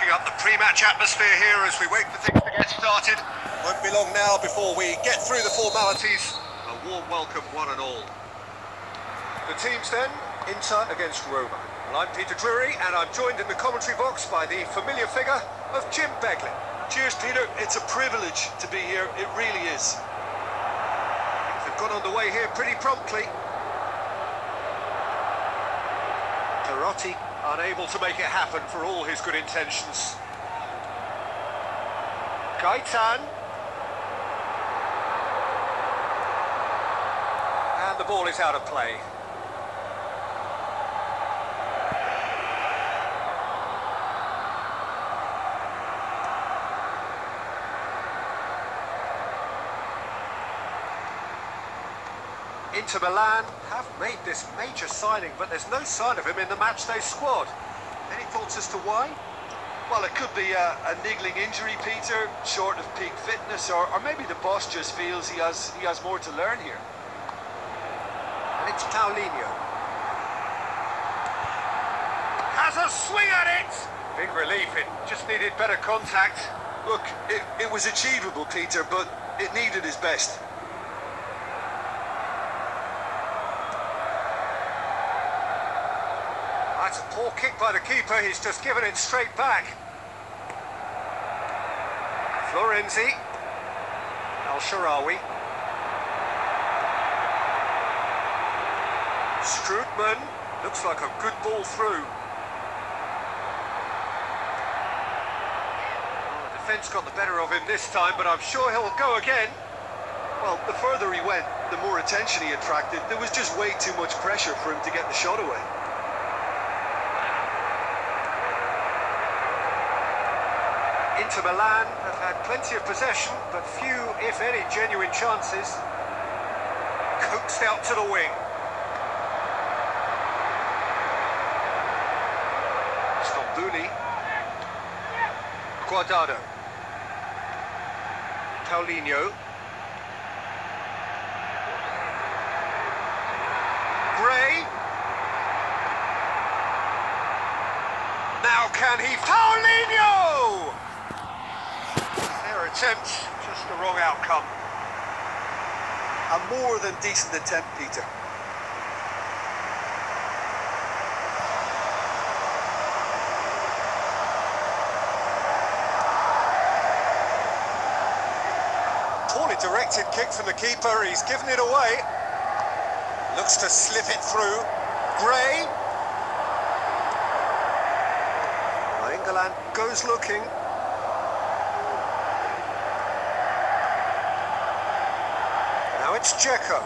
Soaking up the pre-match atmosphere here as we wait for things to get started. Won't be long now before we get through the formalities. A warm welcome, one and all. The teams then, Inter against Roma. Well, I'm Peter Drury, and I'm joined in the commentary box by the familiar figure of Jim Beglin. Cheers, Peter. It's a privilege to be here. It really is. They've got underway here pretty promptly. Perotti unable to make it happen for all his good intentions. Gaitan. And the ball is out of play. Inter Milan have made this major signing, but there's no sign of him in the matchday squad. Any thoughts as to why? Well, it could be a niggling injury, Peter, short of peak fitness, or maybe the boss just feels he has more to learn here. And it's Paulinho. Has a swing at it! Big relief, it just needed better contact. Look, it was achievable, Peter, but it needed his best. That's a poor kick by the keeper, he's just given it straight back. Florenzi. Al-Sharawi. Strootman. Looks like a good ball through. Well, the defence got the better of him this time, but I'm sure he'll go again. Well, the further he went, the more attention he attracted. There was just way too much pressure for him to get the shot away. Inter Milan have had plenty of possession, but few, if any, genuine chances. Coaxed out to the wing. Stambouli. Guardado. Paulinho. Gray. Now can he... Paulinho! Their attempt, just the wrong outcome. A more than decent attempt, Peter. Poorly directed kick from the keeper, he's given it away. Looks to slip it through. Gray. England goes looking. Now it's Dzeko.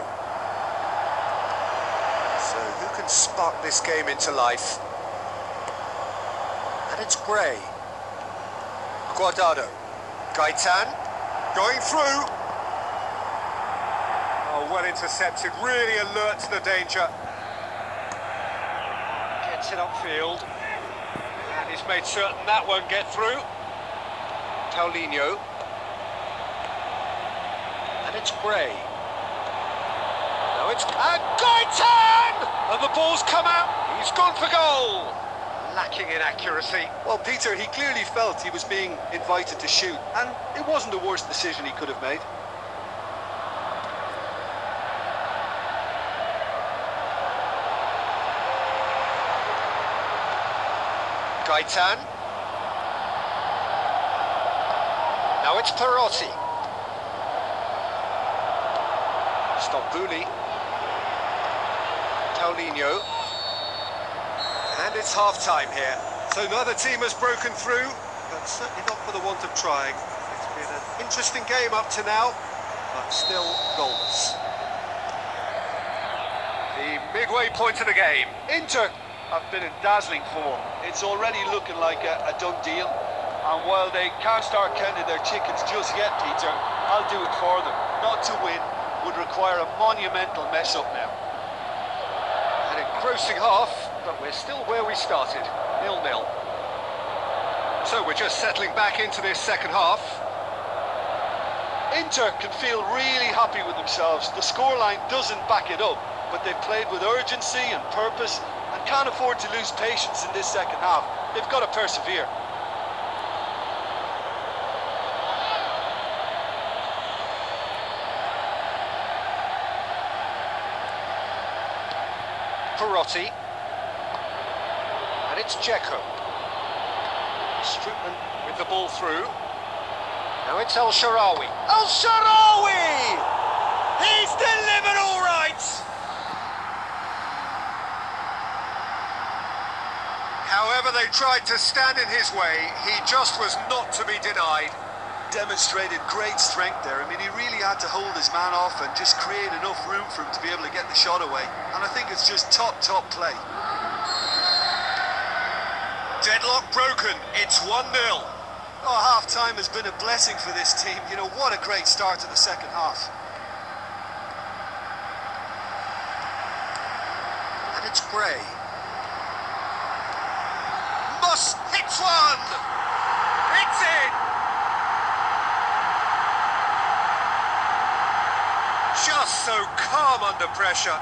So who can spark this game into life? And it's Gray. Guardado. Gaitan. Going through. Oh, well intercepted. Really alert to the danger. Gets it upfield. And he's made certain that won't get through. Paulinho. And it's Gray. Now it's... And Gaitan! And the ball's come out. He's gone for goal. Lacking in accuracy. Well, Peter, he clearly felt he was being invited to shoot, and it wasn't the worst decision he could have made. Gaitan. Now it's Perotti. Stambouli. Paulinho. And it's half-time here. So neither team has broken through, but certainly not for the want of trying. It's been an interesting game up to now, but still goalless. The midway point of the game. Inter have been in dazzling form. It's already looking like a done deal. And while they can't start counting their chickens just yet, Peter, I'll do it for them. Not to win would require a monumental mess-up now. An engrossing half, but we're still where we started, 0-0. So we're just settling back into this second half. Inter can feel really happy with themselves. The scoreline doesn't back it up, but they've played with urgency and purpose and can't afford to lose patience in this second half. They've got to persevere. Perotti. And it's Dzeko. Strootman with the ball through. Now it's El Shaarawy. El Shaarawy! He's delivered all right! However they tried to stand in his way, he just was not to be denied. Demonstrated great strength there. I mean, he really had to hold his man off and just create enough room for him to be able to get the shot away. And I think it's just top play. Deadlock broken, it's 1-0. Oh, half-time has been a blessing for this team. You know, what a great start to the second half. And it's Gray. Moss hits one! It's in! Just so calm under pressure.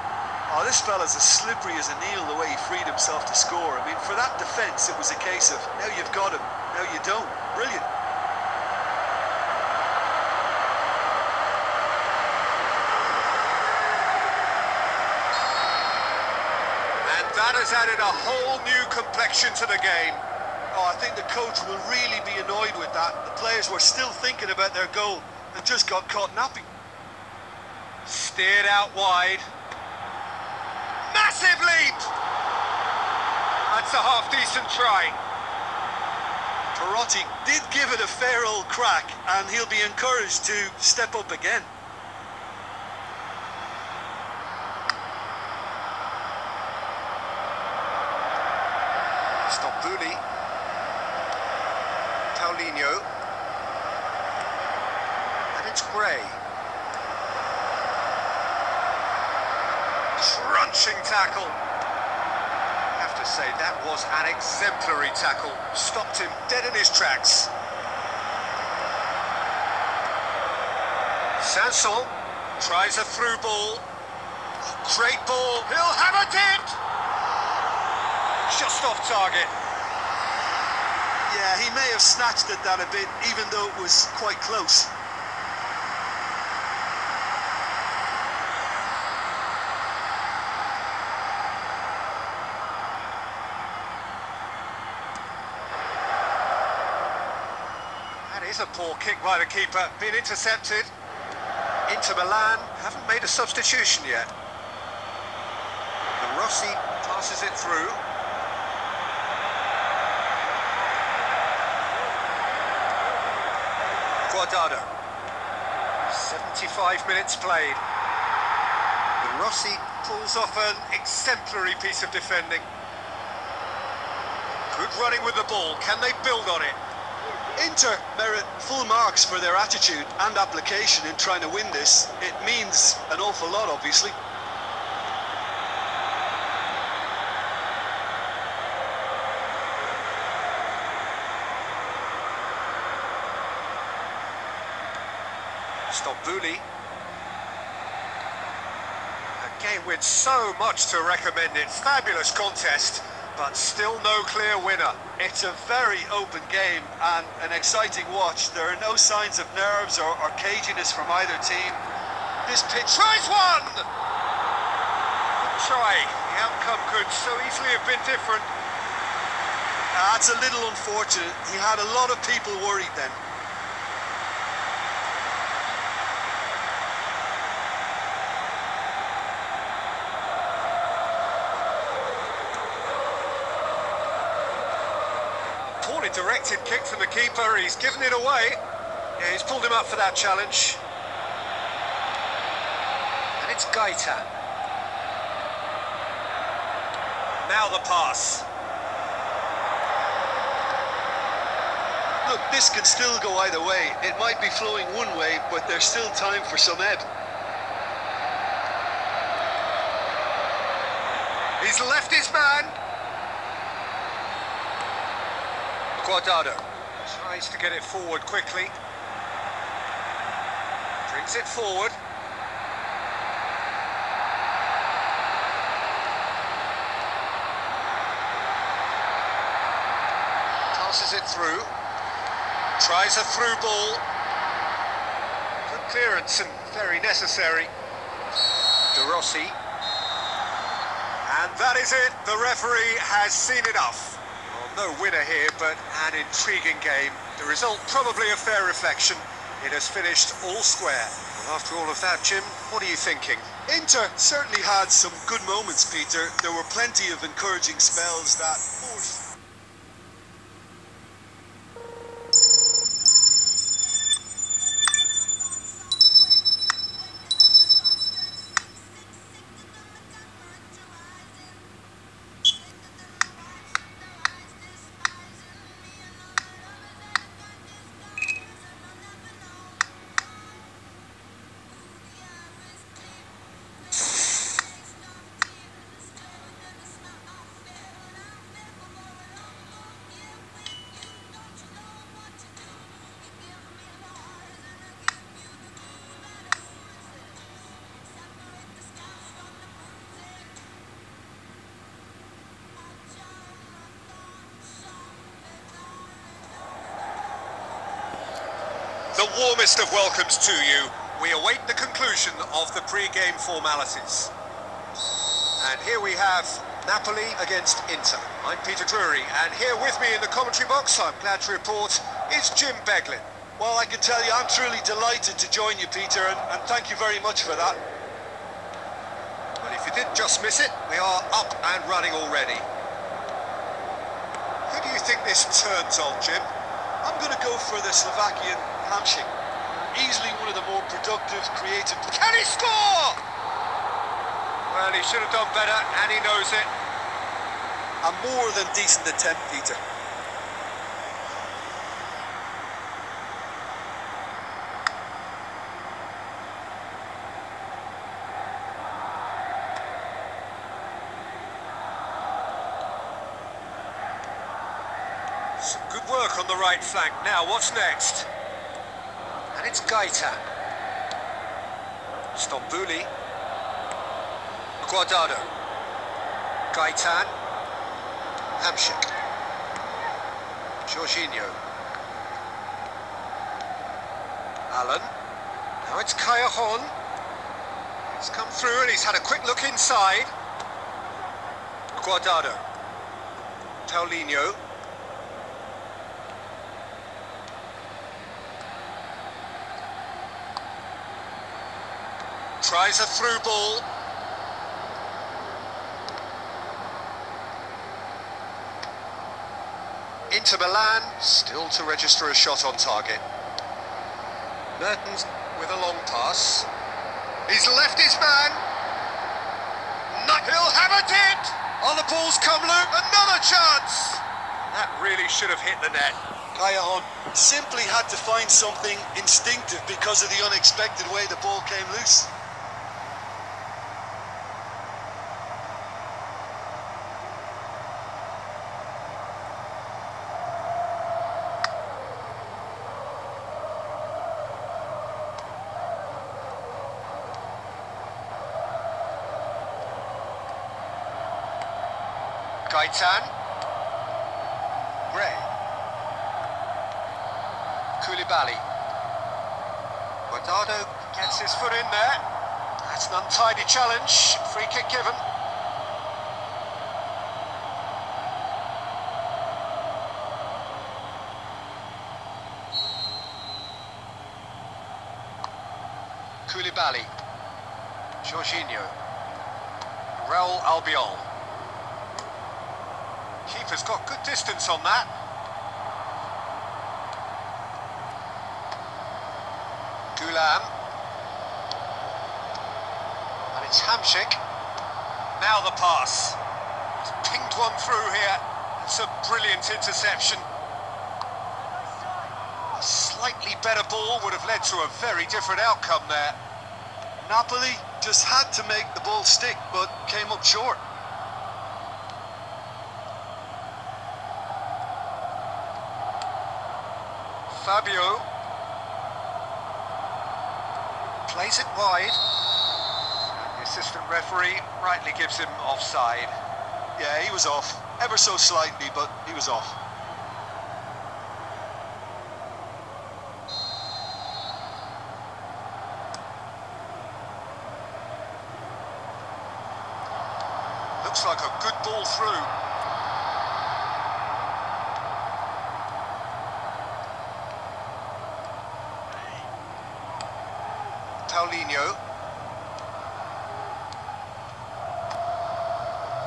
Oh, this fella's as slippery as a eel the way he freed himself to score. I mean, for that defence, it was a case of, now you've got him, now you don't. Brilliant. And that has added a whole new complexion to the game. Oh, I think the coach will really be annoyed with that. The players were still thinking about their goal and just got caught napping. Steered out wide. Massive leap! That's a half-decent try. Perotti did give it a fair old crack, and he'll be encouraged to step up again. Stambouli. Paulinho. And it's Gray. Crunching tackle. I have to say, that was an exemplary tackle. Stopped him dead in his tracks. Sanson tries a through ball. Great ball. He'll have it in! Just off target. Yeah, he may have snatched at that a bit, even though it was quite close. Is a poor kick by the keeper, been intercepted. Inter Milan haven't made a substitution yet. And Rossi passes it through. Guardado. 75 minutes played. And Rossi pulls off an exemplary piece of defending. Good running with the ball, can they build on it? Inter merit full marks for their attitude and application in trying to win this. It means an awful lot, obviously. Stambouli. A game with so much to recommend it. Fabulous contest, but still no clear winner. It's a very open game and an exciting watch. There are no signs of nerves or caginess from either team. This pitch tries one! Good try. The outcome could so easily have been different. That's a little unfortunate. He had a lot of people worried then. Poorly directed kick from the keeper, he's given it away. Yeah, he's pulled him up for that challenge. And it's Gaeta. Now the pass. Look, this can still go either way. It might be flowing one way, but there's still time for some ebb. He's left his man. Guardado tries to get it forward quickly. Brings it forward. Passes it through. Tries a through ball. Good clearance and very necessary. De Rossi. And that is it. The referee has seen enough. Well, no winner here, but an intriguing game. The result probably a fair reflection. It has finished all square. Well, after all of that, Jim, what are you thinking? Inter certainly had some good moments, Peter. There were plenty of encouraging spells that forced. The warmest of welcomes to you. We await the conclusion of the pre-game formalities. And here we have Napoli against Inter. I'm Peter Drury, and here with me in the commentary box, I'm glad to report, is Jim Beglin. Well, I can tell you I'm truly delighted to join you, Peter, and thank you very much for that. Well, if you didn't just miss it, we are up and running already. Who do you think this turns on, Jim? I'm going to go for the Slovakian Hamšík. Easily one of the more productive, creative... Can he score? Well, he should have done better, and he knows it. A more than decent attempt, Peter. Some good work on the right flank. Now, what's next? And it's Gaitan. Stambouli. Guardado. Gaitan. Hamšík. Jorginho. Allen. Now it's Callahan. He's come through and he's had a quick look inside. Guardado. Paulinho. Tries a through ball. Inter Milan still to register a shot on target. Mertens with a long pass. He's left his man. He'll hammer it! Oh, the ball's come loose. Another chance! That really should have hit the net. Callahan simply had to find something instinctive because of the unexpected way the ball came loose. Gaitan. Gray. Koulibaly. Guardado gets his foot in there. That's an untidy challenge. Free kick given. Koulibaly. Jorginho. Raul Albiol. Keeper's got good distance on that. Gulam. And it's Hamšík. Now the pass. He's pinged one through here. It's a brilliant interception. A slightly better ball would have led to a very different outcome there. Napoli just had to make the ball stick, but came up short. Fabio plays it wide. The assistant referee rightly gives him offside. Yeah, he was off. Ever so slightly, but he was off. Looks like a good ball through. Paulinho.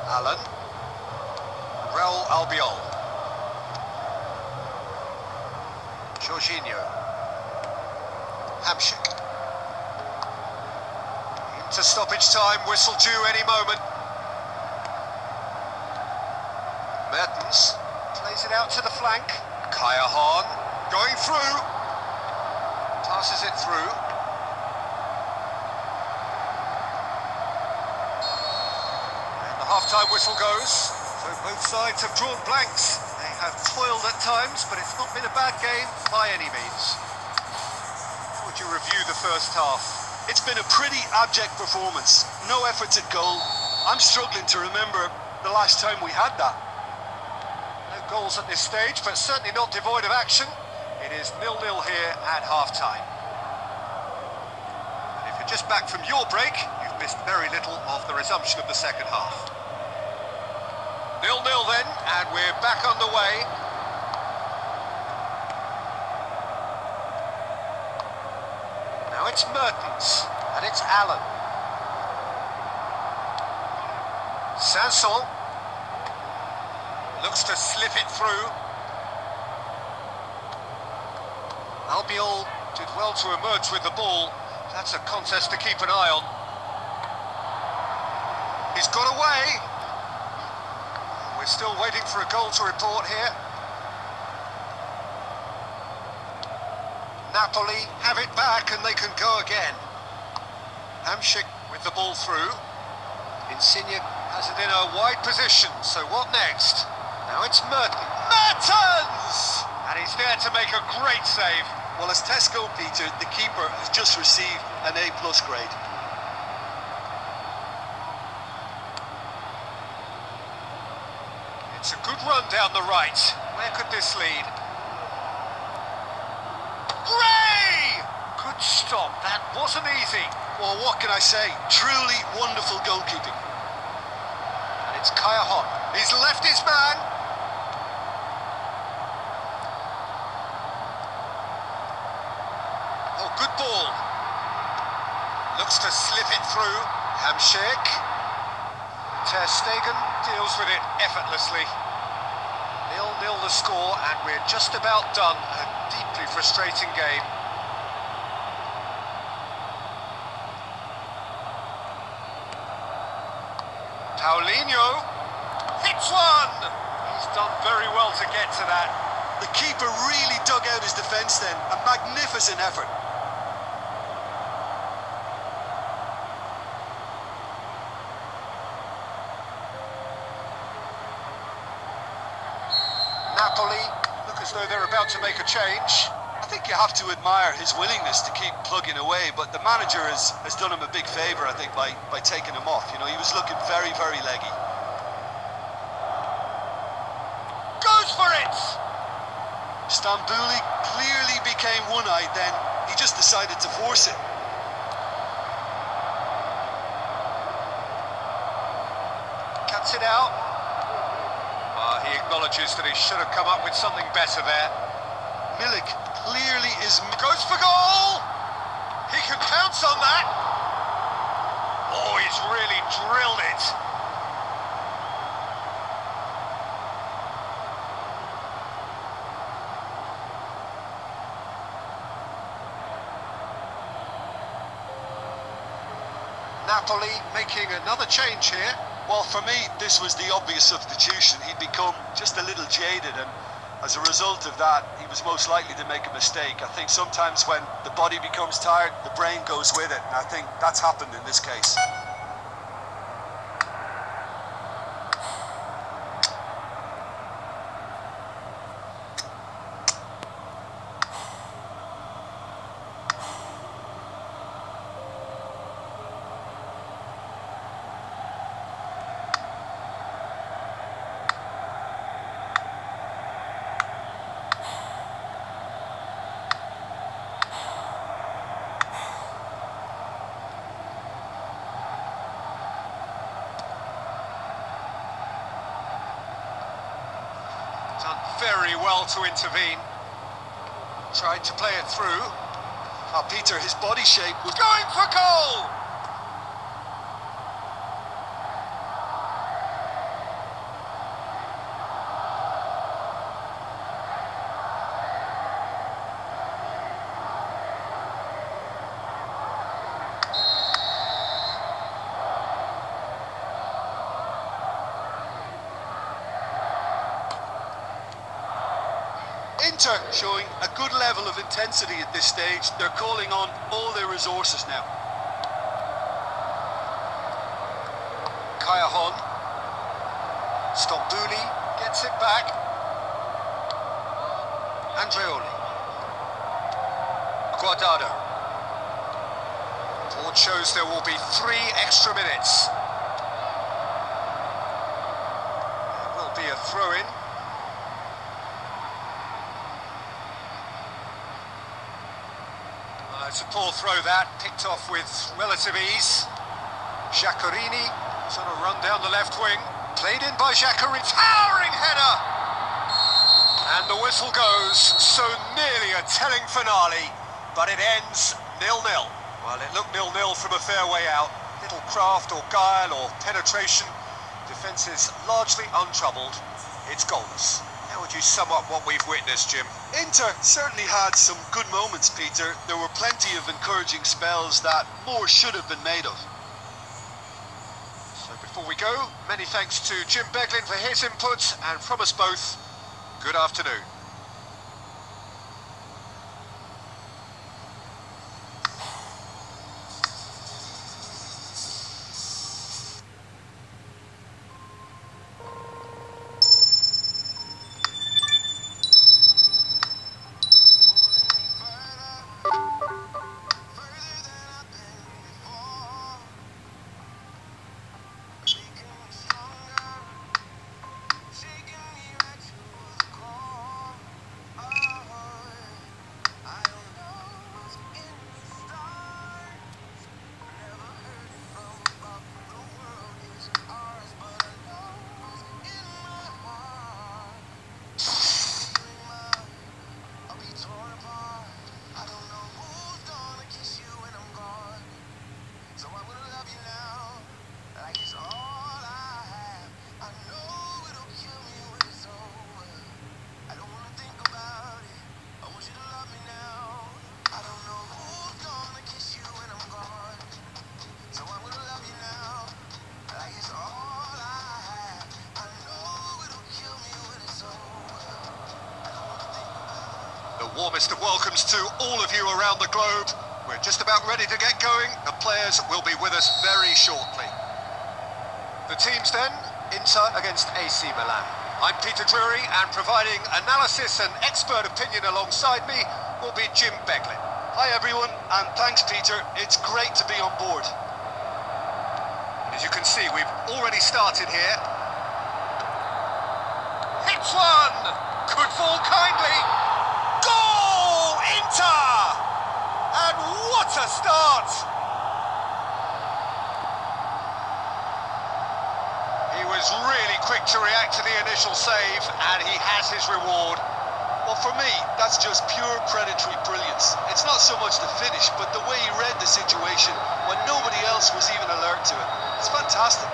Alan. Raul Albiol. Jorginho. Hamsik. Into stoppage time, whistle due any moment. Mertens plays it out to the flank. Kaya Hahn going through. Passes it through. And the half-time whistle goes. So both sides have drawn blanks. They have toiled at times, but it's not been a bad game by any means. How would you review the first half? It's been a pretty abject performance. No efforts at goal. I'm struggling to remember the last time we had that. No goals at this stage, but certainly not devoid of action. It is 0-0 here at half-time. And if you're just back from your break, you've missed very little of the resumption of the second half. 0-0 then, and we're back on the way. Now it's Mertens, and it's Allen. Sanson looks to slip it through. Albiol did well to emerge with the ball. That's a contest to keep an eye on. He's got away. We're still waiting for a goal to report here. Napoli have it back and they can go again. Hamsik with the ball through. Insigne has it in a wide position, so what next? Now it's Mertens! And he's there to make a great save. Well, as Tesco, Peter, the keeper has just received an A+ grade. It's a good run down the right. Where could this lead? Gray! Good stop. That wasn't easy. Well, what can I say? Truly wonderful goalkeeping. And it's Kaya Hahn. He's left his man. Oh, good ball. Looks to slip it through. Hamsik. Ter Stegen deals with it effortlessly. 0-0 the score, and we're just about done. A deeply frustrating game. Paulinho hits one. He's done very well to get to that. The keeper really dug out his defence then. A magnificent effort. Napoli look as though they're about to make a change. I think you have to admire his willingness to keep plugging away, but the manager has done him a big favour, I think, by taking him off. You know, he was looking very, very leggy. Goes for it! Stambouli clearly became one-eyed then. He just decided to force it. Cuts it out. He acknowledges that he should have come up with something better there. Milik clearly is... Goes for goal! He can pounce on that! Oh, he's really drilled it! Napoli making another change here. Well, for me, this was the obvious substitution. He'd become just a little jaded, and as a result of that, he was most likely to make a mistake. I think sometimes when the body becomes tired, the brain goes with it, and I think that's happened in this case. Done very well to intervene. Tried to play it through. Oh, Peter, his body shape was Going for goal! Inter showing a good level of intensity at this stage. They're calling on all their resources now. Kayahon. Stambouli gets it back. Andreoli. Guardado. Board shows there will be 3 extra minutes. There will be a throw-in. It's a poor throw that, picked off with relative ease. Giaccherini is on a run down the left wing. Played in by Giaccherini. Towering header! And the whistle goes. So nearly a telling finale, but it ends 0-0. Well, it looked 0-0 from a fair way out. Little craft or guile or penetration. Defence is largely untroubled. It's goalless. How would you sum up what we've witnessed, Jim? Inter certainly had some good moments, Peter. There were plenty of encouraging spells that more should have been made of. So before we go, many thanks to Jim Beglin for his input, and from us both, good afternoon. Warmest of welcomes to all of you around the globe. We're just about ready to get going. The players will be with us very shortly. The teams then, Inter against AC Milan. I'm Peter Drury, and providing analysis and expert opinion alongside me will be Jim Beglin. Hi everyone, and thanks Peter. It's great to be on board. As you can see, we've already started here. Hits one! Could fall kindly. Goal! Inter! And what a start! He was really quick to react to the initial save, and he has his reward. Well, for me, that's just pure predatory brilliance. It's not so much the finish, but the way he read the situation when nobody else was even alert to it. It's fantastic.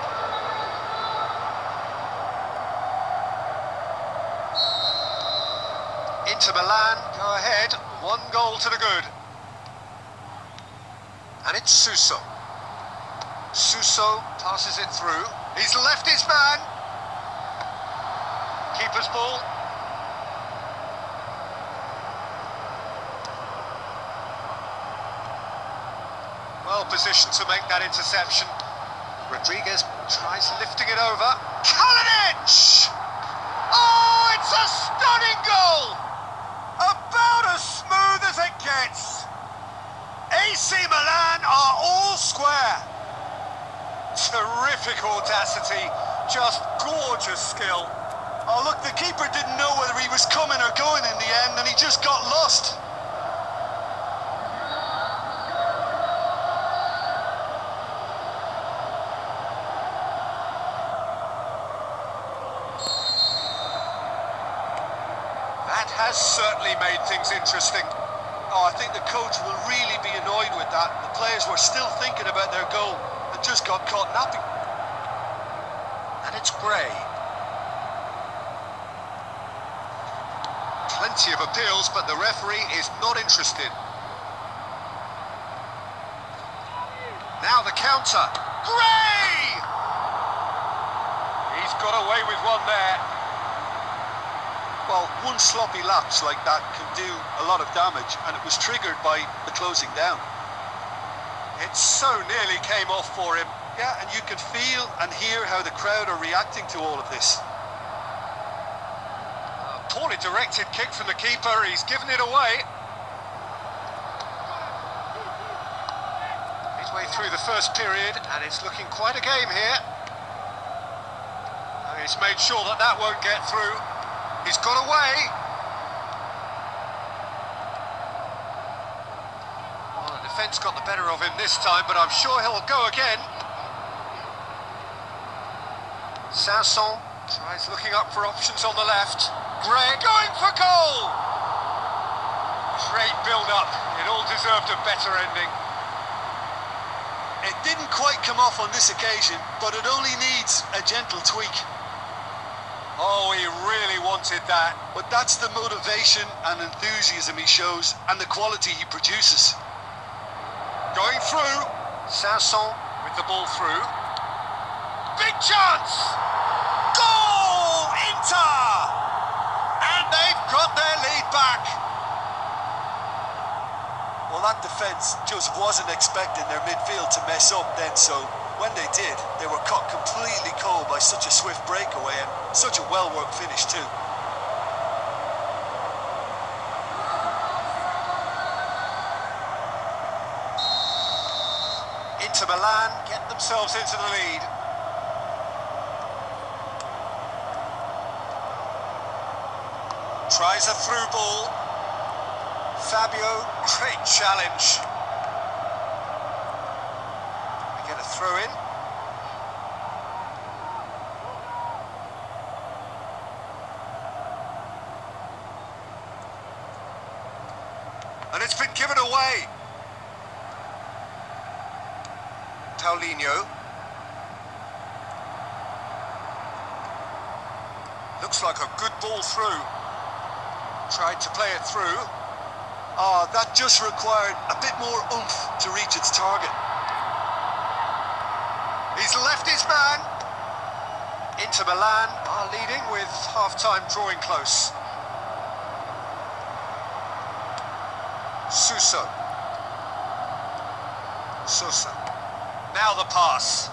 Inter Milan go ahead, 1 goal to the good. And it's Suso. Suso passes it through. He's left his man. Keeper's ball. Well positioned to make that interception. Rodriguez tries lifting it over. Kalinic! Oh, it's a stunning goal! About as smooth as it gets. AC Milan are all square. Terrific audacity, just gorgeous skill. Oh look, the keeper didn't know whether he was coming or going in the end, and he just got lost. has certainly made things interesting. Oh, I think the coach will really be annoyed with that. The players were still thinking about their goal and just got caught napping. And it's Gray. Plenty of appeals, but the referee is not interested. Now the counter. Gray! He's got away with one there. Well, one sloppy lapse like that can do a lot of damage, and it was triggered by the closing down. It so nearly came off for him. Yeah, and you can feel and hear how the crowd are reacting to all of this. A poorly directed kick from the keeper. He's given it away. He's way through the first period, and it's looking quite a game here. He's made sure that that won't get through. He's got away. Well, the defence got the better of him this time, but I'm sure he'll go again. Sanson tries looking up for options on the left. Gray going for goal! Great build-up. It all deserved a better ending. It didn't quite come off on this occasion, but it only needs a gentle tweak. Oh, he really wanted that. But that's the motivation and enthusiasm he shows, and the quality he produces. Going through. Sanson with the ball through. Big chance! Goal! Inter! And they've got their lead back. Well, that defence just wasn't expecting their midfield to mess up then, so when they did, they were caught completely cold by such a swift breakaway and such a well-worked finish too. Inter Milan get themselves into the lead. Tries a through ball. Fabio, great challenge. They get a throw in. And it's been given away. Paulinho. Looks like a good ball through. Tried to play it through. That just required a bit more oomph to reach its target. He's left his man. Inter Milan are leading with half-time drawing close. Sosa. Now the pass.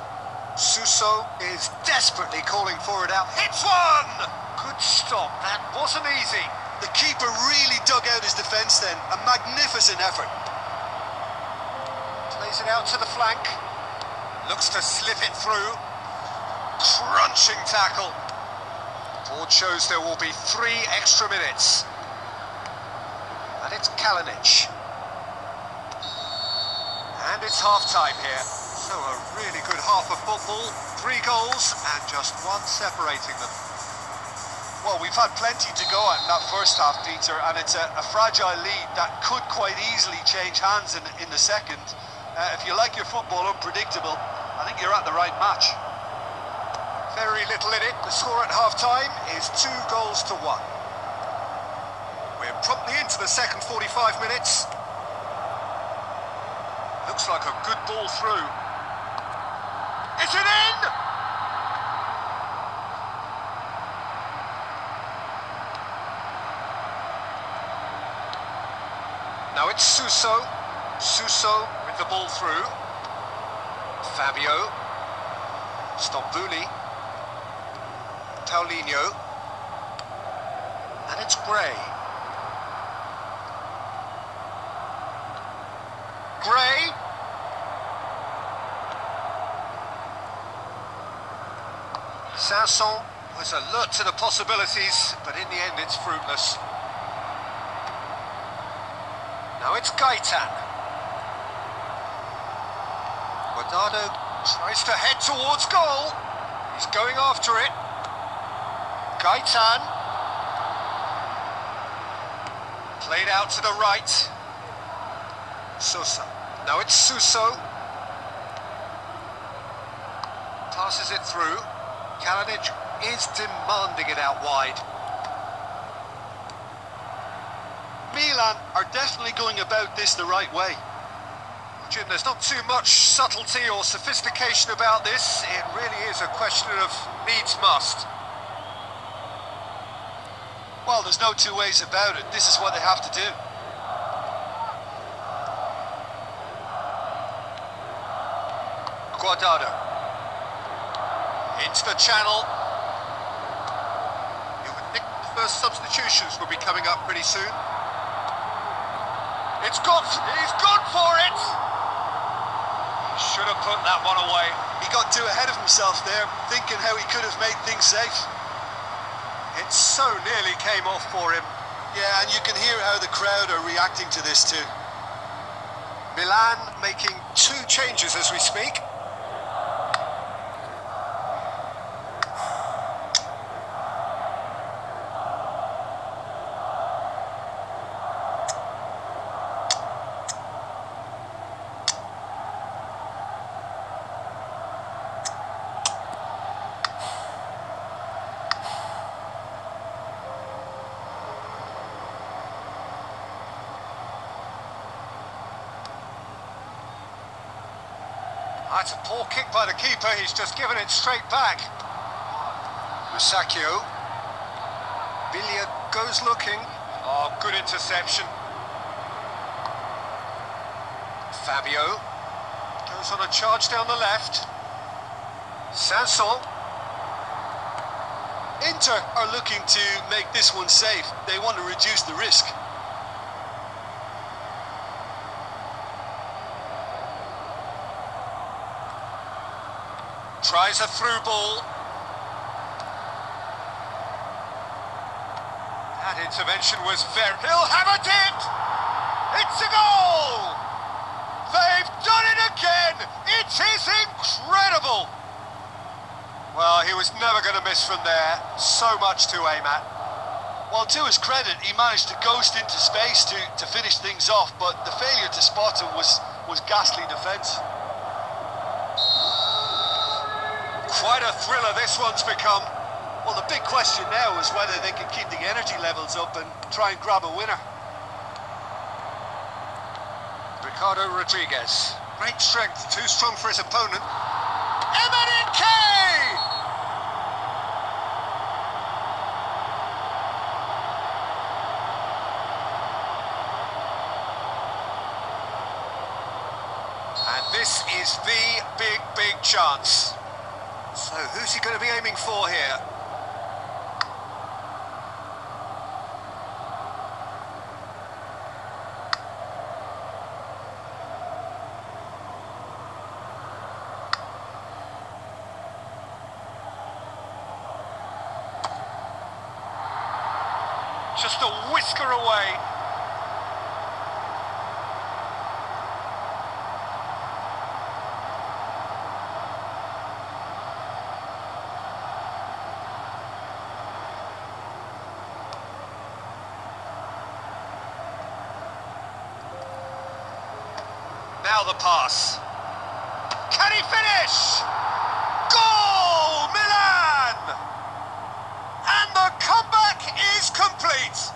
Suso is desperately calling for it out. Hits one! Good stop. That wasn't easy. The keeper really dug out his defence then. A magnificent effort. Plays it out to the flank. Looks to slip it through. Crunching tackle. Board shows there will be 3 extra minutes. And it's Kalinic. And it's half-time here. So a really good half of football. 3 goals and just 1 separating them. Well, we've had plenty to go at in that first half, Peter, and it's a fragile lead that could quite easily change hands in the second. If you like your football unpredictable, I think you're at the right match. Very little in it. The score at half-time is 2 goals to 1. We're promptly into the second 45 minutes. Looks like a good ball through. Is it in? Now it's Suso. Suso with the ball through. Fabio. Stambouli. Paulinho. And it's Gray. Gray. Sanson was alert to the possibilities, but in the end it's fruitless. Now it's Gaitan. Guardado tries to head towards goal. He's going after it. Gaitan. Played out to the right. Sosa. Now it's Suso. Passes it through. Kalinic is demanding it out wide. Milan are definitely going about this the right way. Jim, there's not too much subtlety or sophistication about this. It really is a question of needs must. Well, there's no two ways about it. This is what they have to do. Guardado. Into the channel. You would think the first substitutions will be coming up pretty soon. He's gone for it! He should have put that one away. He got too ahead of himself there, thinking how he could have made things safe. It so nearly came off for him. Yeah, and you can hear how the crowd are reacting to this too. Milan making 2 changes as we speak. That's a poor kick by the keeper, he's just given it straight back. Musacchio. Villiers goes looking. Oh, good interception. Fabio. Goes on a charge down the left. Sanson. Inter are looking to make this one safe. They want to reduce the risk. Tries a through ball. That intervention was very... He'll have it in! It's a goal! They've done it again! It is incredible! Well, he was never going to miss from there. So much to aim at. Well, to his credit, he managed to ghost into space to finish things off, but the failure to spot him was ghastly defence. Quite a thriller this one's become. Well, the big question now is whether they can keep the energy levels up and try and grab a winner. Ricardo Rodriguez. Great strength, too strong for his opponent. Emenike! And this is the big chance. So who's he going to be aiming for here? Just a whisker away. Now the pass. Can he finish? Goal, Milan! And the comeback is complete.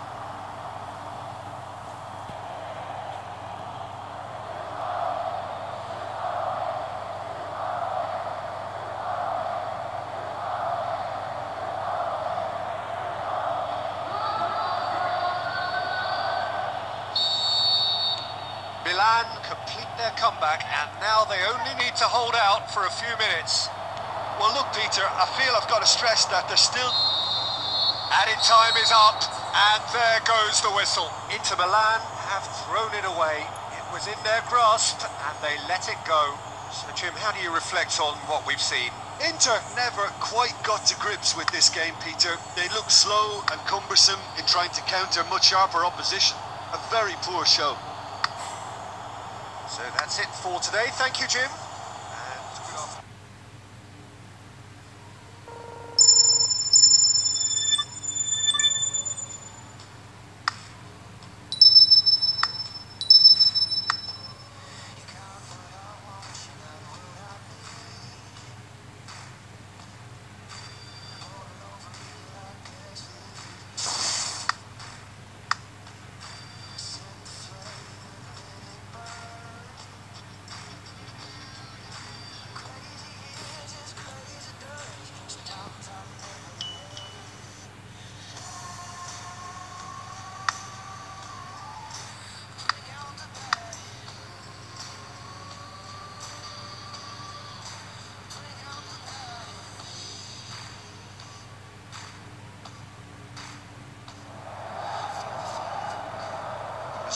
Milan complete their comeback, and now they only need to hold out for a few minutes. Well, look, Peter, I feel I've got to stress that there's still... Added time is up, and there goes the whistle. Inter Milan have thrown it away. It was in their grasp, and they let it go. So, Jim, how do you reflect on what we've seen? Inter never quite got to grips with this game, Peter. They looked slow and cumbersome in trying to counter much sharper opposition. A very poor show. So that's it for today. Thank you, Jim. And good afternoon.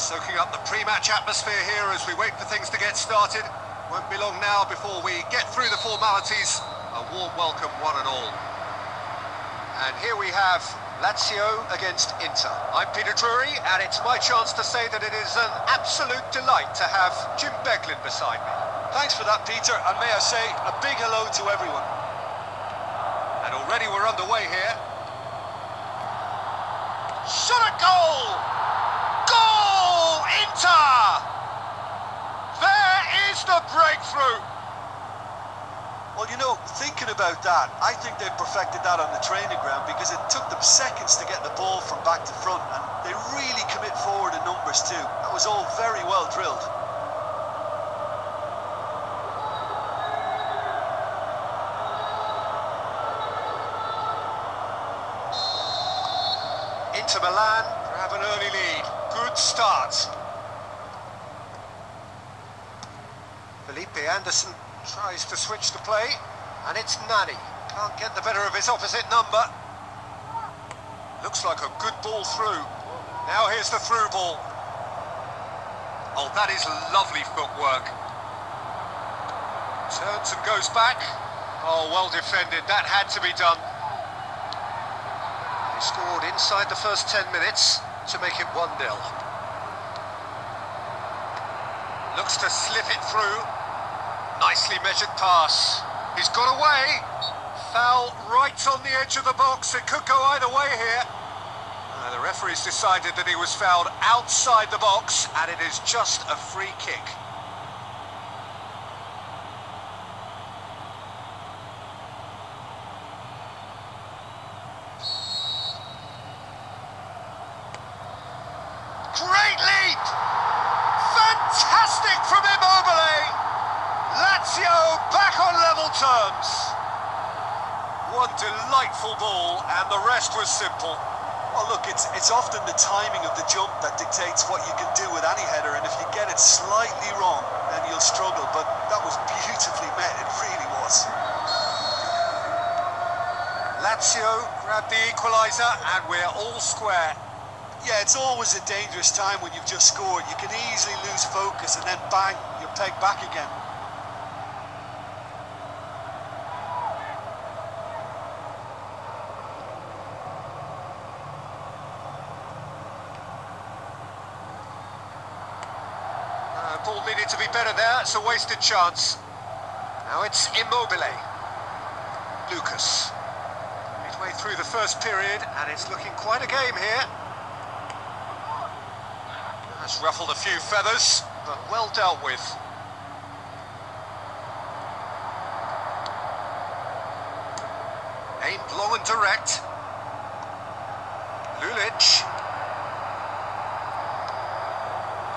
Soaking up the pre-match atmosphere here as we wait for things to get started. Won't be long now before we get through the formalities. A warm welcome, one and all. And here we have Lazio against Inter. I'm Peter Drury, and it's my chance to say that it is an absolute delight to have Jim Beglin beside me. Thanks for that, Peter, and may I say a big hello to everyone. And already we're underway here. Shot at goal! Goal! Inter! There is the breakthrough! Well, you know, thinking about that, I think they've perfected that on the training ground because it took them seconds to get the ball from back to front, and they really commit forward in numbers too. That was all very well drilled. Inter Milan have an early lead. Good start. Felipe Anderson tries to switch the play, and it's Nani. Can't get the better of his opposite number. Looks like a good ball through. Now here's the through ball. Oh, that is lovely footwork. Turns and goes back. Oh, well defended. That had to be done. They scored inside the first 10 minutes to make it 1-0. Looks to slip it through. Nicely measured pass. He's got away. Foul right on the edge of the box. It could go either way here. The referee's decided that he was fouled outside the box, and it is just a free kick. Great leap! Fantastic from Immobile! Lazio back on level terms. One delightful ball, and the rest was simple. Well, look, it's often the timing of the jump that dictates what you can do with any header, and if you get it slightly wrong, then you'll struggle, but that was beautifully met, it really was. Lazio grabbed the equaliser, and we're all square. Yeah, it's always a dangerous time when you've just scored. You can easily lose focus, and then bang, you're pegged back again. Ball needed to be better there, it's a wasted chance. Now it's Immobile. Lucas. Midway through the first period, and it's looking quite a game here. That's ruffled a few feathers, but well dealt with. Aimed long and direct. Lulic.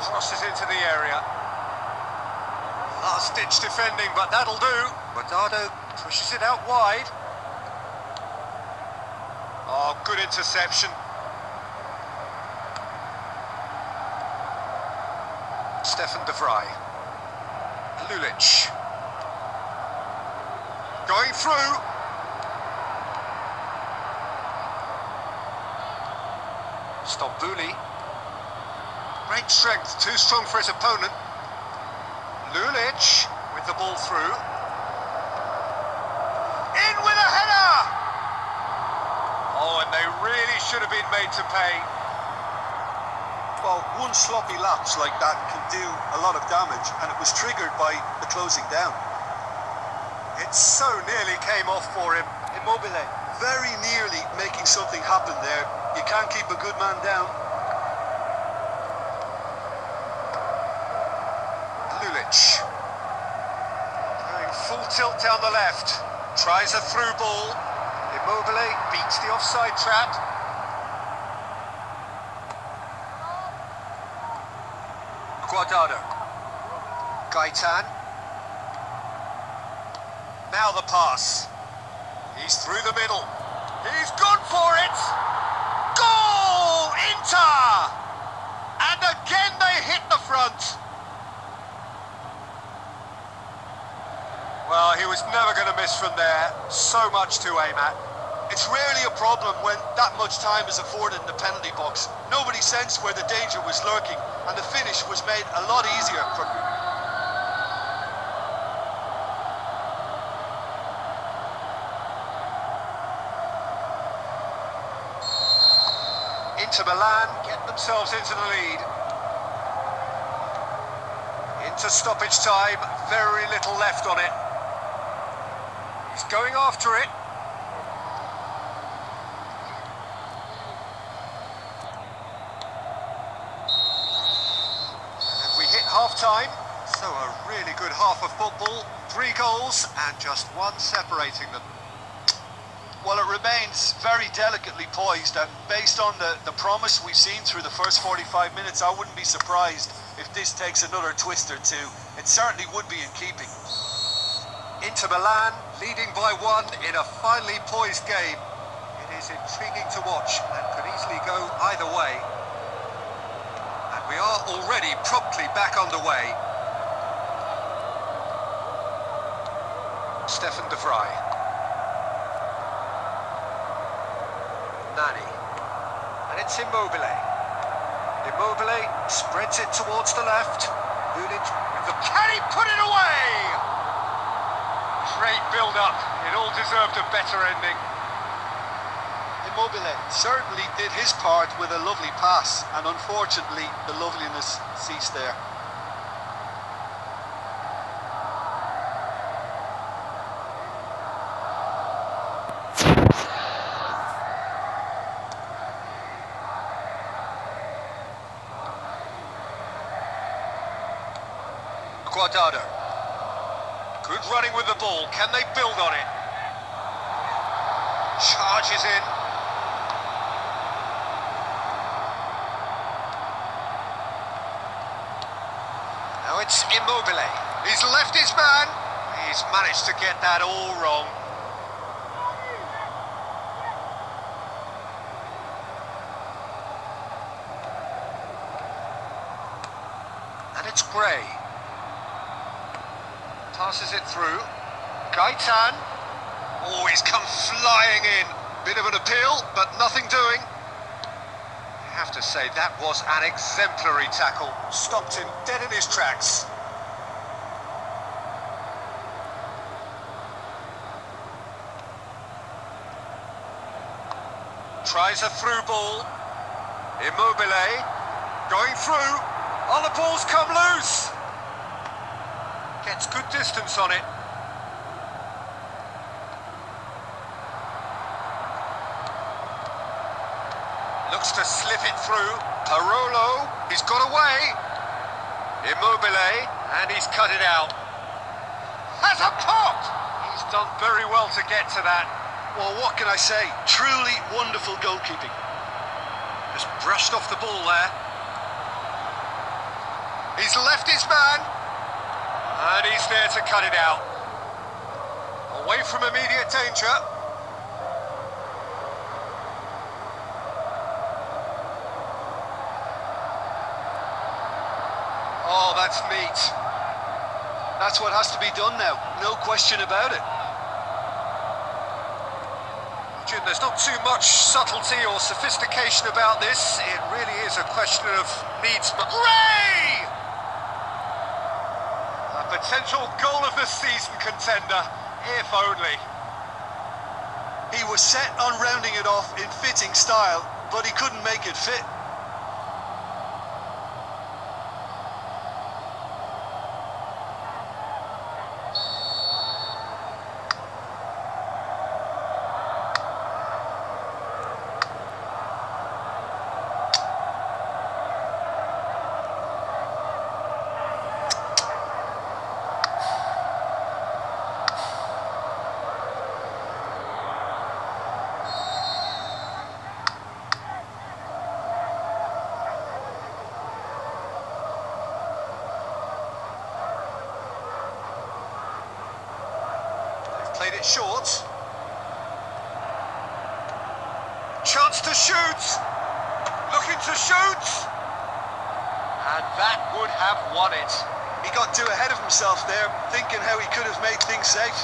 Crosses into the area. Last-ditch defending, but that'll do. Bernardo pushes it out wide. Oh, good interception. Stefan de Vrij. Lulic. Going through. Stambouli. Great strength, too strong for his opponent. Lulic with the ball through. In with a header! Oh, and they really should have been made to pay. Well, one sloppy lapse like that can do a lot of damage, and it was triggered by the closing down. It so nearly came off for him. Immobile, very nearly making something happen there. You can't keep a good man down. Lulic. Going full tilt down the left. Tries a through ball. Immobile beats the offside trap. Guardado. Gaitan. Now the pass. He's through the middle. He's gone for it! Goal! Inter! And again they hit the front. Well, he was never going to miss from there. So much to aim at. It's rarely a problem when that much time is afforded in the penalty box. Nobody sensed where the danger was lurking, and the finish was made a lot easier for... Inter Milan get themselves into the lead. Into stoppage time, very little left on it. He's going after it. And we hit half-time, so a really good half of football. 3 goals and just 1 separating them. Well, it remains very delicately poised, and based on the promise we've seen through the first 45 minutes, I wouldn't be surprised if this takes another twist or two. It certainly would be in keeping. Inter Milan leading by 1 in a finely poised game. It is intriguing to watch and could easily go either way. And we are already promptly back underway. Stefan de Vrij. Nani. And it's Immobile. Immobile spreads it towards the left. Lulic with the... Can he put it away? Great build-up. It all deserved a better ending. Immobile certainly did his part with a lovely pass, and unfortunately the loveliness ceased there. Guardado. Good running with the ball. Can they build on it? Charges in. Now it's Immobile. He's left his man. He's managed to get that all wrong. And it's Gray. Passes it through. Gaitan. Oh, he's come flying in. Bit of an appeal, but nothing doing. I have to say, that was an exemplary tackle. Stopped him dead in his tracks. Tries a through ball. Immobile. Going through. Oh, the ball's come loose. Gets good distance on it. Looks to slip it through. Parolo, he's got away. Immobile, and he's cut it out. Has a pop! He's done very well to get to that. Well, what can I say? Truly wonderful goalkeeping. Just brushed off the ball there. He's left his man. And he's there to cut it out. Away from immediate danger. Oh, that's neat. That's what has to be done now. No question about it. Jim, there's not too much subtlety or sophistication about this. It really is a question of needs. Ray! A potential goal of the season contender, if only. He was set on rounding it off in fitting style, but he couldn't make it fit. Played it short. Chance to shoot. Looking to shoot. And that would have won it. He got too ahead of himself there, thinking how he could have made things safe.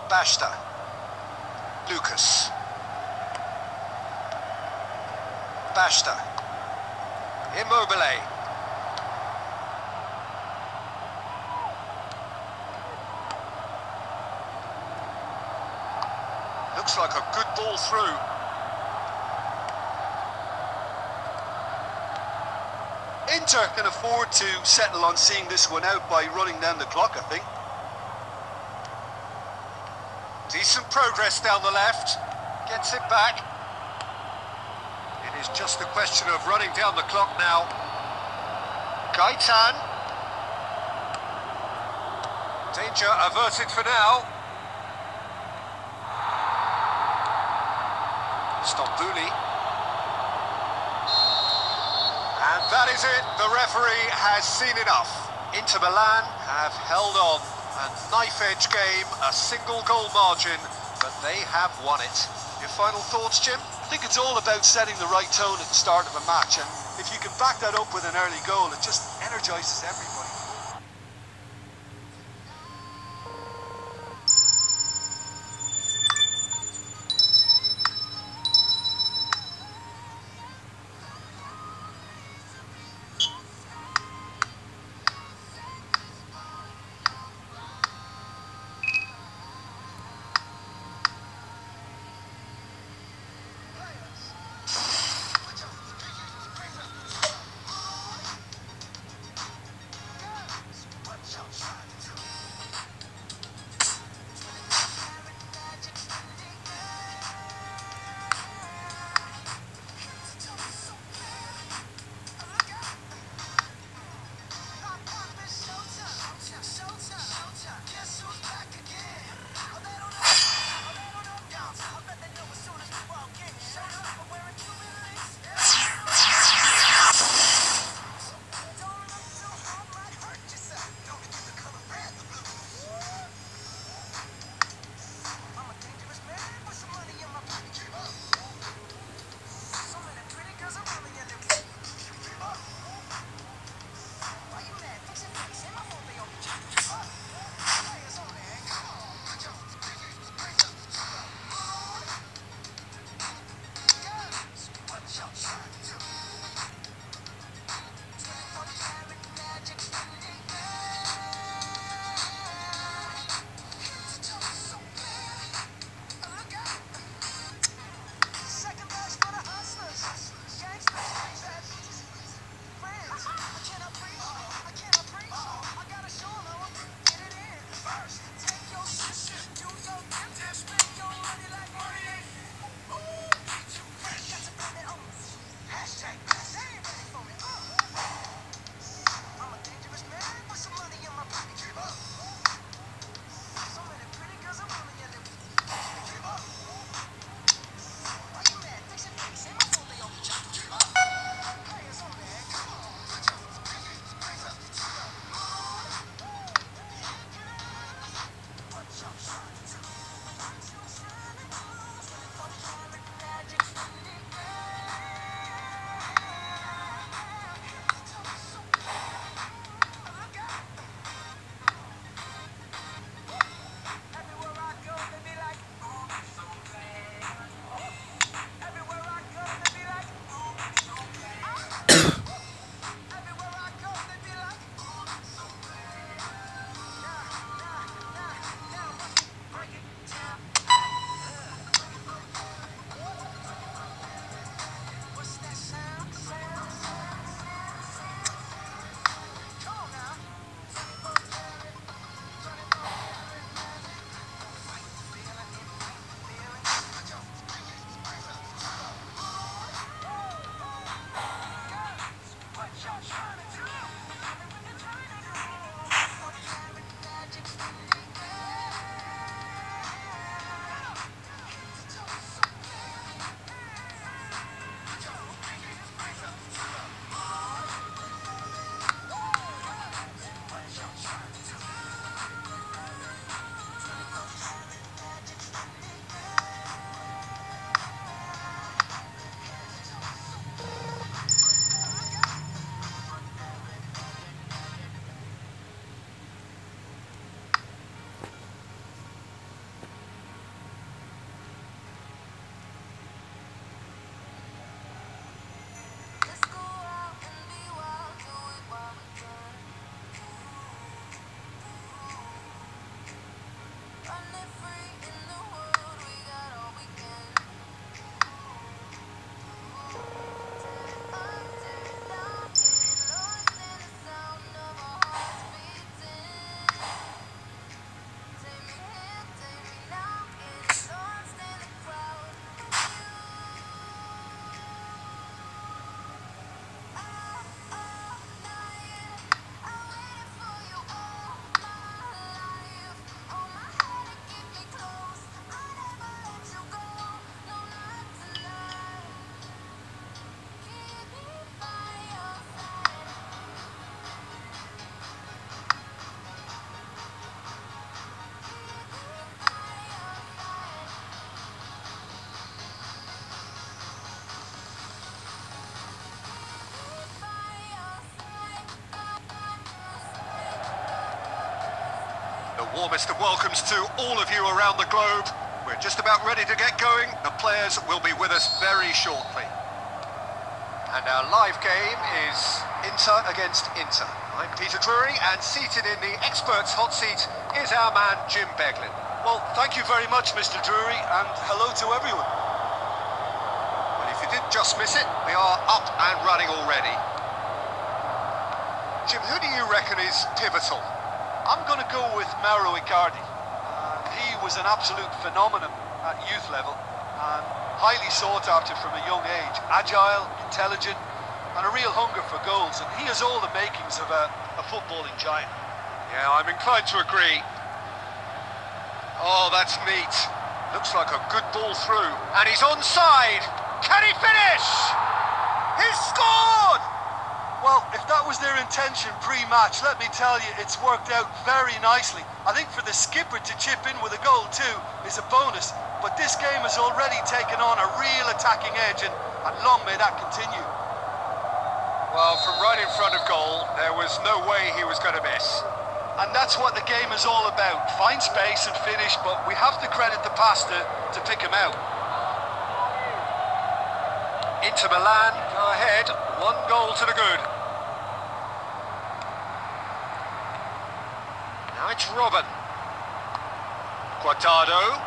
Basta. Lucas. Basta. Immobile. Looks like a good ball through. Inter can afford to settle on seeing this one out by running down the clock, I think. Decent progress down the left. Gets it back. It is just a question of running down the clock now. Gaitan. Danger averted for now. Stambouli. And that is it. The referee has seen enough. Inter Milan have held on. A knife-edge game, a single goal margin, but they have won it. Your final thoughts, Jim? I think it's all about setting the right tone at the start of a match, and if you can back that up with an early goal, it just energises everybody. The warmest of welcomes to all of you around the globe. We're just about ready to get going. The players will be with us very shortly. And our live game is Inter against Inter. I'm Peter Drury, and seated in the experts' hot seat is our man Jim Beglin. Well, thank you very much, Mr. Drury, and hello to everyone. Well, if you did just miss it, we are up and running already. Jim, who do you reckon is pivotal? I'm going to go with Mauro Icardi. He was an absolute phenomenon at youth level and highly sought after from a young age. Agile, intelligent, and a real hunger for goals. And he has all the makings of a footballing giant. Yeah, I'm inclined to agree. Oh, that's neat. Looks like a good ball through. And he's onside. Can he finish? He's scored! Well, if that was their intention pre-match, let me tell you, it's worked out very nicely. I think for the skipper to chip in with a goal too is a bonus, but this game has already taken on a real attacking edge, and long may that continue. Well, from right in front of goal, there was no way he was going to miss. And that's what the game is all about. Find space and finish, but we have to credit the pass to pick him out. Inter Milan go ahead, 1 goal to the good. Now it's Robin. Guardado.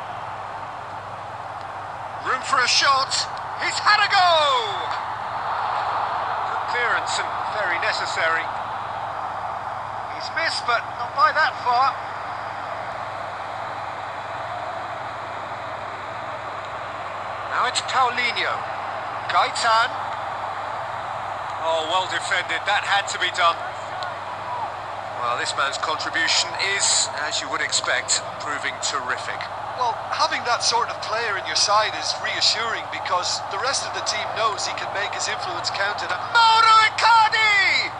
Room for a shot. He's had a go! Good clearance and very necessary. He's missed, but not by that far. Now it's Paulinho. Gaitan. Oh, well defended. That had to be done. Well, this man's contribution is, as you would expect, proving terrific. Well, having that sort of player in your side is reassuring because the rest of the team knows he can make his influence counted. Mauro Icardi!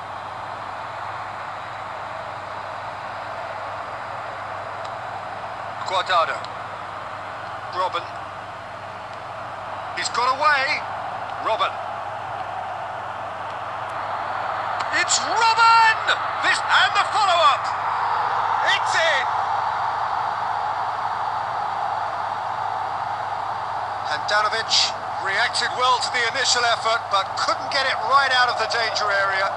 Guardado. Robin. He's got away. Robin. It's Robin! And the follow-up! It's in! Handanovic reacted well to the initial effort, but couldn't get it right out of the danger area.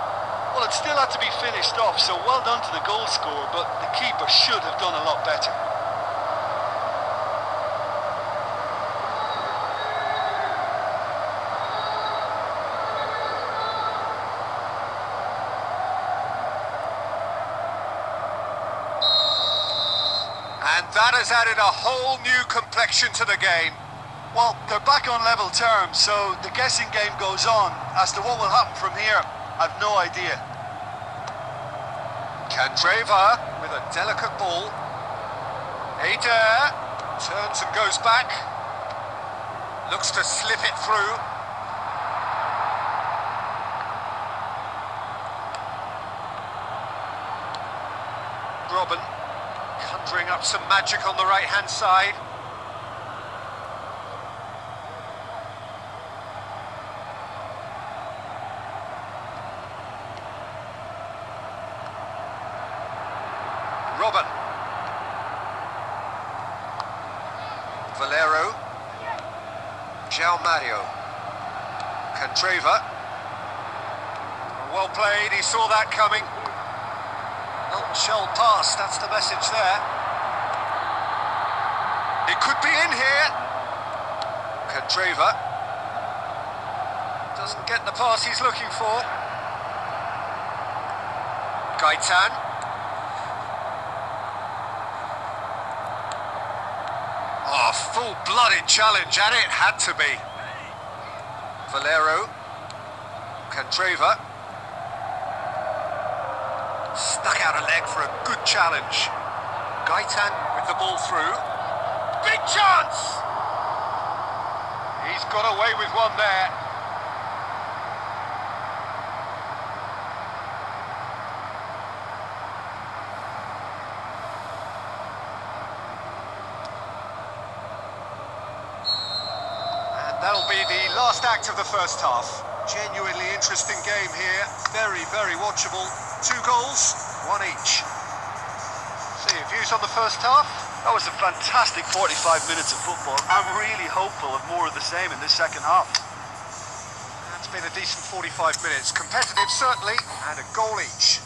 Well, it still had to be finished off, so well done to the goal scorer, but the keeper should have done a lot better. And that has added a whole new complexion to the game. Well, they're back on level terms, so the guessing game goes on. As to what will happen from here, I've no idea. Candreva with a delicate ball. Eder turns and goes back. Looks to slip it through. Robin conjuring up some magic on the right-hand side. Robin. Valero. João Mario. Candreva. Well played, he saw that coming. Shell pass, that's the message there. It could be in here. Candreva doesn't get the pass he's looking for. Gaitan. Oh, full-blooded challenge, and it had to be. Valero. Candreva. Stuck out a leg for a good challenge. Gaitan with the ball through. Big chance! He's got away with one there. And that'll be the last act of the first half. Genuinely interesting game here. Very, very watchable. 2 goals, 1 each. See if you views on the first half? That was a fantastic 45 minutes of football. I'm really hopeful of more of the same in this second half. That's been a decent 45 minutes. Competitive, certainly, and a goal each.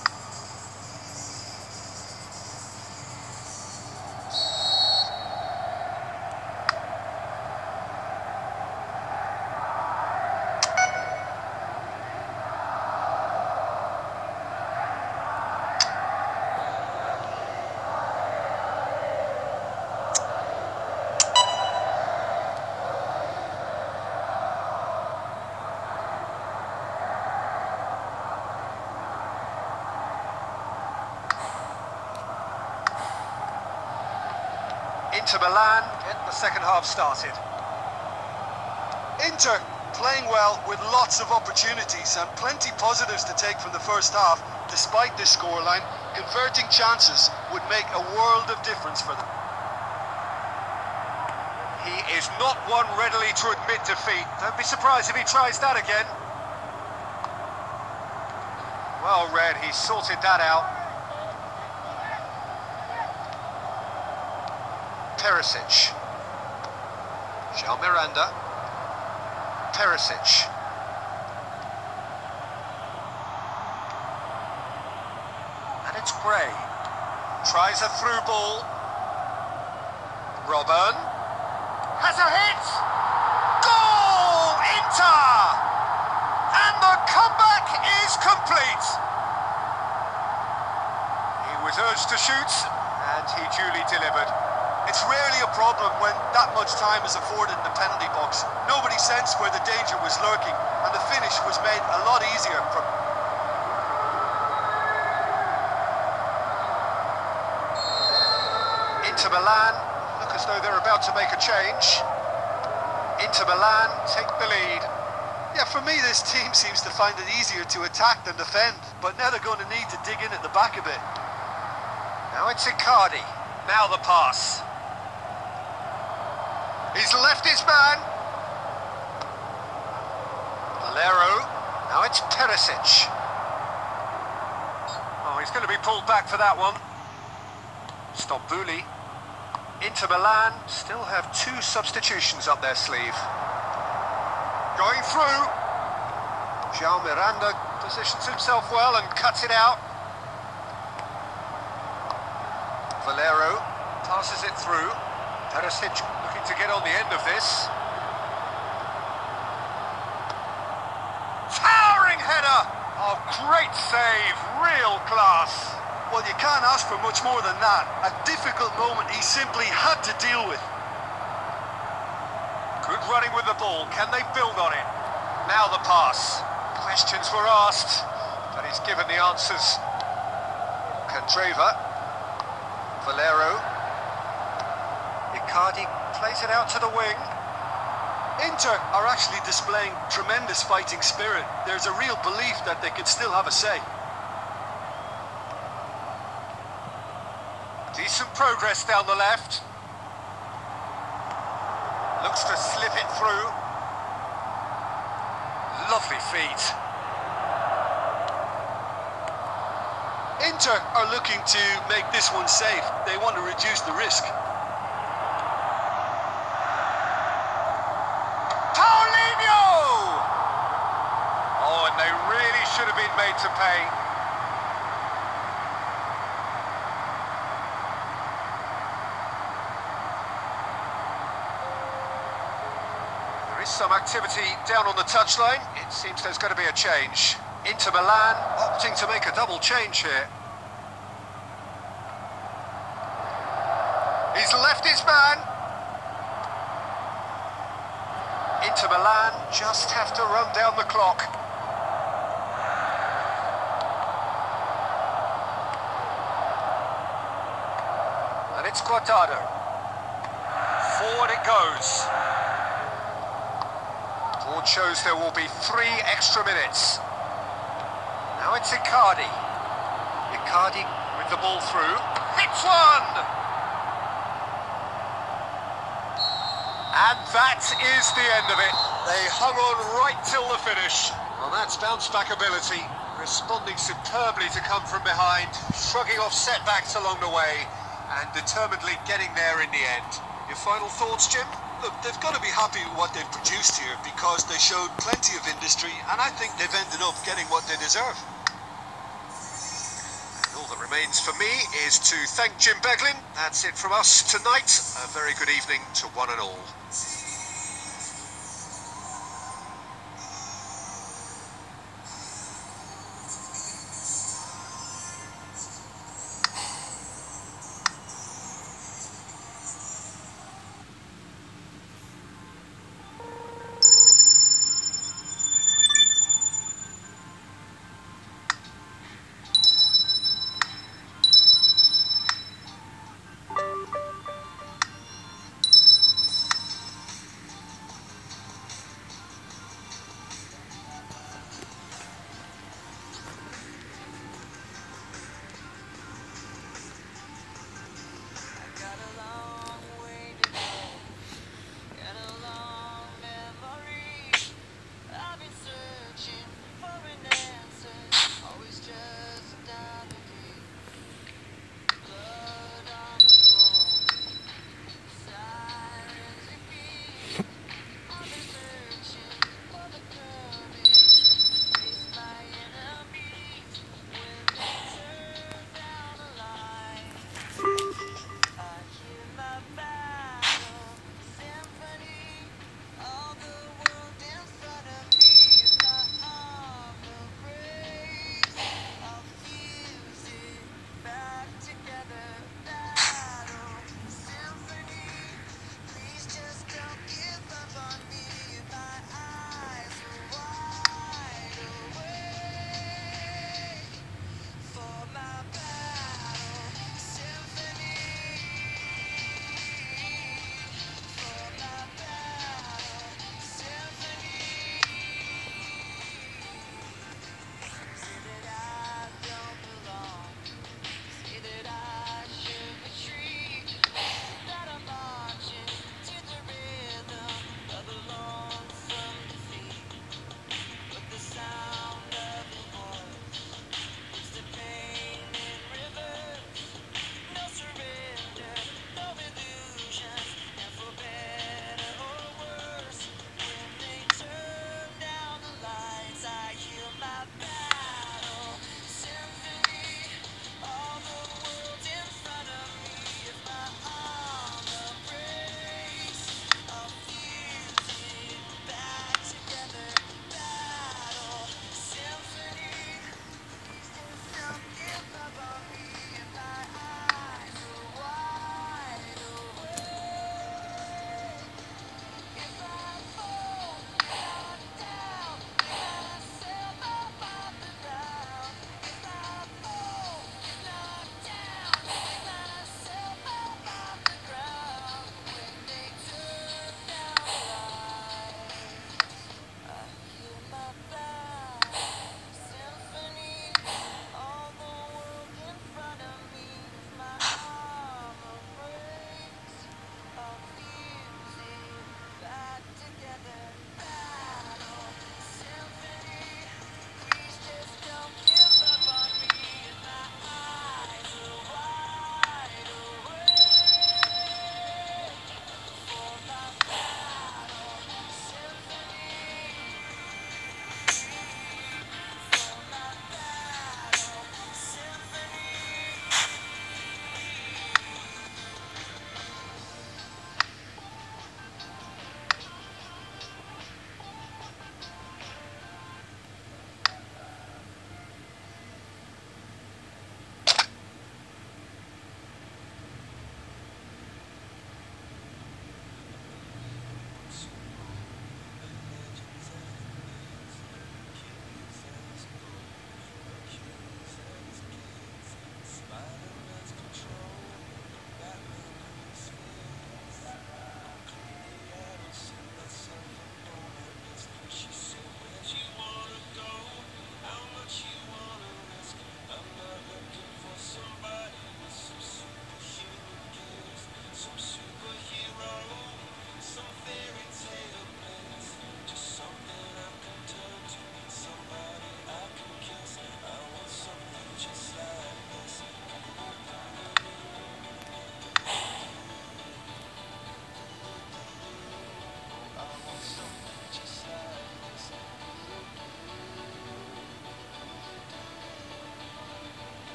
Inter Milan get the second half started. Inter playing well with lots of opportunities and plenty positives to take from the first half. Despite this scoreline, converting chances would make a world of difference for them. He is not one readily to admit defeat. Don't be surprised if he tries that again. Well read, he sorted that out. Perisic. João Miranda. Perisic. And it's Gray. Tries a through ball. Robben. Has a hit! Goal! Inter! And the comeback is complete. He was urged to shoot, and he duly delivered. It's rarely a problem when that much time is afforded in the penalty box. Nobody sensed where the danger was lurking, and the finish was made a lot easier for... Inter Milan look as though they're about to make a change. Inter Milan take the lead. Yeah, for me this team seems to find it easier to attack than defend, but now they're going to need to dig in at the back a bit. Now it's Icardi. Now the pass. He's left his man. Valero. Now it's Perisic. Oh, he's going to be pulled back for that one. Stambouli. Inter Milan still have 2 substitutions up their sleeve. Going through. João Miranda positions himself well and cuts it out. Valero passes it through. Perisic looking to get on the end of this. Towering header! Oh, great save, real class. Well, you can't ask for much more than that. A difficult moment he simply had to deal with. Good running with the ball. Can they build on it? Now the pass. Questions were asked, but he's given the answers. Candreva. Valero. Icardi plays it out to the wing. Inter are actually displaying tremendous fighting spirit. There's a real belief that they could still have a say. Decent progress down the left. Looks to slip it through. Lovely feet. Inter are looking to make this one safe. They want to reduce the risk. Paulinho! Oh, and they really should have been made to pay. There is some activity down on the touchline. It seems there's going to be a change. Inter Milan opting to make a double change here. He's left his man. Inter Milan just have to run down the clock. And it's Guardado. Forward it goes. Board shows there will be 3 extra minutes. Now it's Icardi. Icardi with the ball through. Hits one! And that is the end of it. They hung on right till the finish. Well, that's bounce back ability. Responding superbly to come from behind. Shrugging off setbacks along the way. and determinedly getting there in the end. Your final thoughts, Jim? Look, they've got to be happy with what they've produced here because they showed plenty of industry, and I think they've ended up getting what they deserve. All that remains for me is to thank Jim Beglin. That's it from us tonight. A very good evening to one and all.